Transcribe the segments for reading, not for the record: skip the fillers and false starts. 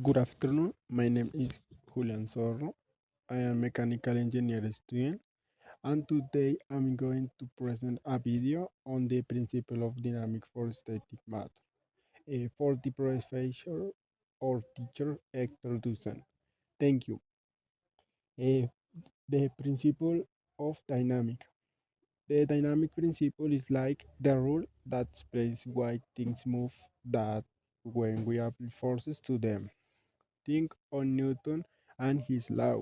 Good afternoon. My name is Julian Zorro. I am a mechanical engineer student, and today I'm going to present a video on the principle of dynamic for static matter for the professor or teacher Hector Dusan. Thank you. Uh, the principle of dynamic. The dynamic principle is like the rule that explains why things move that when we apply forces to them. Think on Newton and his law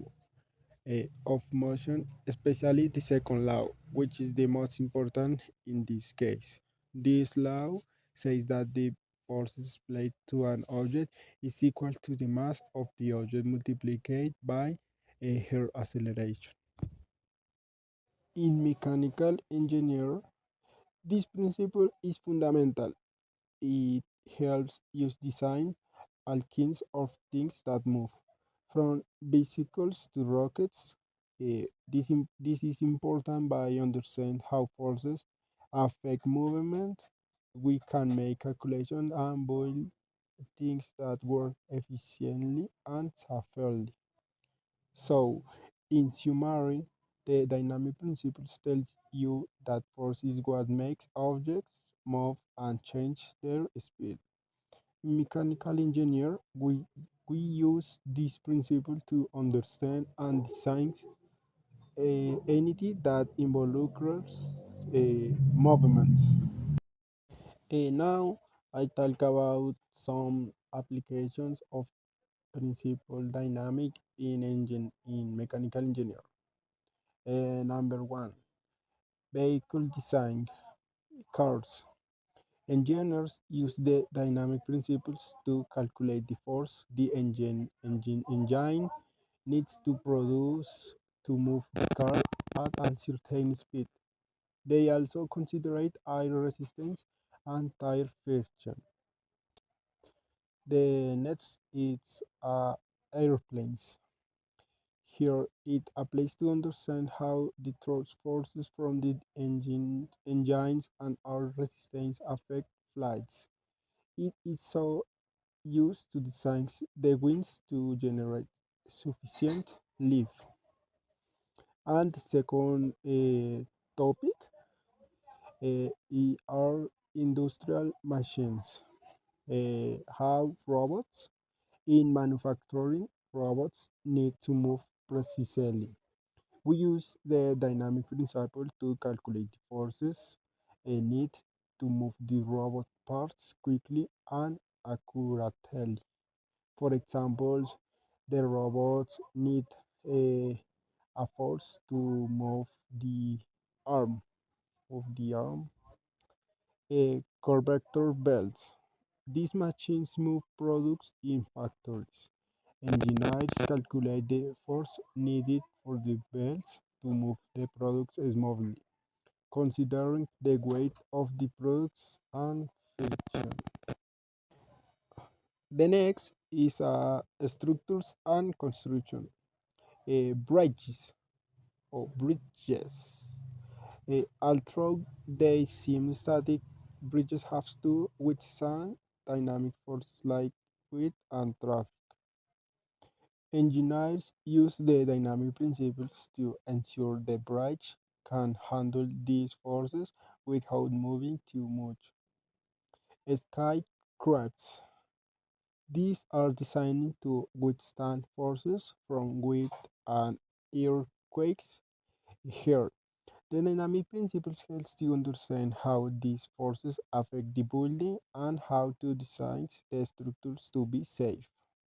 of motion, especially the second law, which is the most important in this case. This law says that the force displayed to an object is equal to the mass of the object multiplied by her acceleration. In mechanical engineer, this principle is fundamental. It helps us design all kinds of things that move, from bicycles to rockets. This is important by understanding how forces affect movement. We can make calculations and build things that work efficiently and safely. So, in summary, the dynamic principles tells you that force is what makes objects move and change their speed. Mechanical engineer, we use this principle to understand and design anything that involucrates movements. Now I talk about some applications of principle dynamic in mechanical engineer. Number one, vehicle design, cars. Engineers use the dynamic principles to calculate the force the engine needs to produce to move the car at a certain speed. They also consider air resistance and tire friction. The next is airplanes. Here it applies to understand how the thrust forces from the engines and air resistance affect flights. It is so used to design the wings to generate sufficient lift. And the second topic are industrial machines. How robots in manufacturing, robots need to move precisely. We use the dynamic principle to calculate the forces need to move the robot parts quickly and accurately. For example, the robots need a, a force to arm move the arm curvature belts. These machines move products in factories. Engineers calculate the force needed for the belts to move the products smoothly, considering the weight of the products and friction. The next is structures and construction. Bridges or bridges. Although they seem static, bridges have to withstand dynamic forces like wind and traffic. Engineers use the dynamic principles to ensure the bridge can handle these forces without moving too much. Skycrafts. These are designed to withstand forces from wind and earthquakes. Here, the dynamic principles helps to understand how these forces affect the building and how to design the structures to be safe.